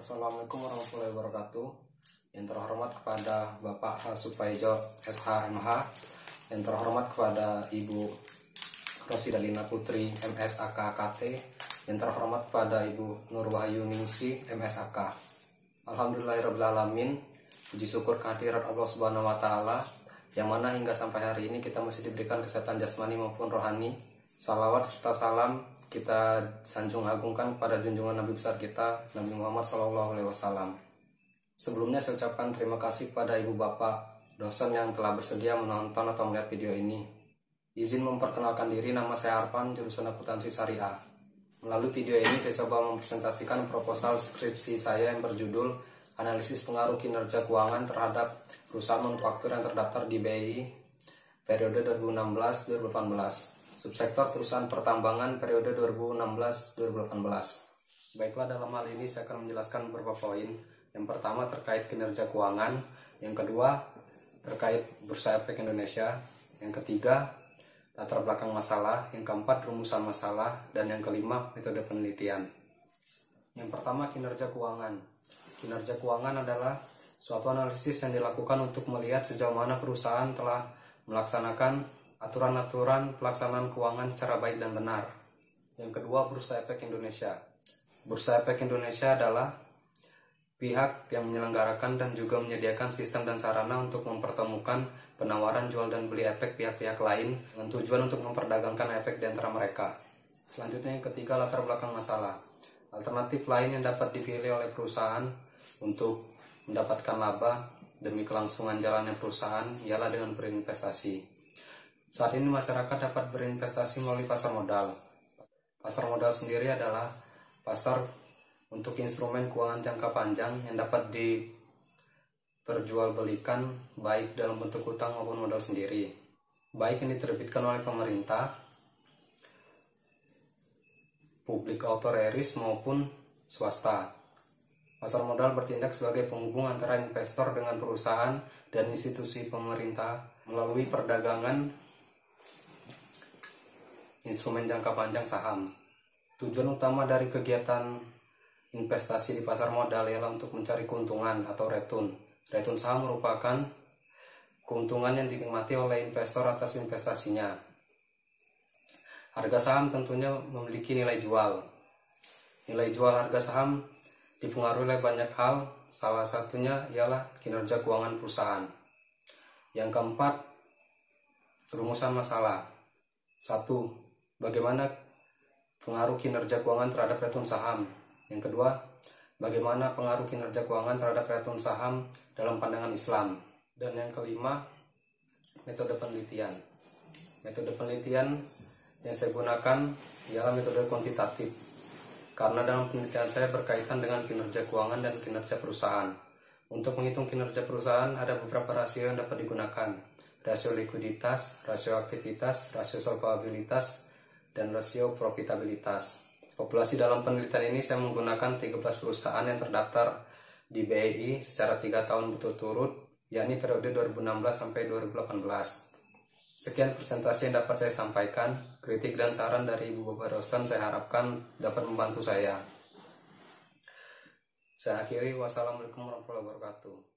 Assalamualaikum warahmatullahi wabarakatuh. Yang terhormat kepada Bapak H. Supaijo SH.MH, yang terhormat kepada Ibu Rosidalina Putri MS.AK.KT, yang terhormat kepada Ibu Nur Wahyu Ningsi MS.AK. Alhamdulillahirrahmanirrahim. Puji syukur kehadirat Allah Subhanahu wa Ta'ala, yang mana hingga sampai hari ini kita masih diberikan kesehatan jasmani maupun rohani. Salawat serta salam kita sanjung agungkan kepada junjungan Nabi besar kita, Nabi Muhammad SAW. Sebelumnya saya ucapkan terima kasih kepada ibu bapak dosen yang telah bersedia menonton atau melihat video ini. Izin memperkenalkan diri, nama saya Arfan, jurusan akuntansi syariah. Melalui video ini saya coba mempresentasikan proposal skripsi saya yang berjudul Analisis Pengaruh Kinerja Keuangan terhadap perusahaan manufaktur yang terdaftar di BI periode 2016-2018. Subsektor perusahaan pertambangan periode 2016-2018. Baiklah, dalam hal ini saya akan menjelaskan beberapa poin. Yang pertama terkait kinerja keuangan, yang kedua terkait Bursa Efek Indonesia, yang ketiga latar belakang masalah, yang keempat rumusan masalah, dan yang kelima metode penelitian. Yang pertama, kinerja keuangan. Kinerja keuangan adalah suatu analisis yang dilakukan untuk melihat sejauh mana perusahaan telah melaksanakan aturan-aturan pelaksanaan keuangan secara baik dan benar. Yang kedua, Bursa Efek Indonesia. Bursa Efek Indonesia adalah pihak yang menyelenggarakan dan juga menyediakan sistem dan sarana untuk mempertemukan penawaran jual dan beli efek pihak-pihak lain dengan tujuan untuk memperdagangkan efek di antara mereka. Selanjutnya yang ketiga, latar belakang masalah. Alternatif lain yang dapat dipilih oleh perusahaan untuk mendapatkan laba demi kelangsungan jalannya perusahaan ialah dengan berinvestasi. Saat ini masyarakat dapat berinvestasi melalui pasar modal. Pasar modal sendiri adalah pasar untuk instrumen keuangan jangka panjang yang dapat diperjualbelikan baik dalam bentuk utang maupun modal sendiri, baik yang diterbitkan oleh pemerintah, publik authorities maupun swasta. Pasar modal bertindak sebagai penghubung antara investor dengan perusahaan dan institusi pemerintah melalui perdagangan instrumen jangka panjang saham. Tujuan utama dari kegiatan investasi di pasar modal ialah untuk mencari keuntungan atau return. Return saham merupakan keuntungan yang dinikmati oleh investor atas investasinya. Harga saham tentunya memiliki nilai jual. Nilai jual harga saham dipengaruhi oleh banyak hal, salah satunya ialah kinerja keuangan perusahaan. Yang keempat, rumusan masalah. 1. Bagaimana pengaruh kinerja keuangan terhadap return saham? Yang kedua, bagaimana pengaruh kinerja keuangan terhadap return saham dalam pandangan Islam? Dan yang kelima, metode penelitian. Metode penelitian yang saya gunakan ialah metode kuantitatif, karena dalam penelitian saya berkaitan dengan kinerja keuangan dan kinerja perusahaan. Untuk menghitung kinerja perusahaan ada beberapa rasio yang dapat digunakan. Rasio likuiditas, rasio aktivitas, rasio solvabilitas, dan rasio profitabilitas. Populasi dalam penelitian ini saya menggunakan 13 perusahaan yang terdaftar di BEI secara 3 tahun berturut-turut, yakni periode 2016 sampai 2018. Sekian presentasi yang dapat saya sampaikan. Kritik dan saran dari ibu bapak dosen saya harapkan dapat membantu saya. Saya akhiri, wassalamualaikum warahmatullahi wabarakatuh.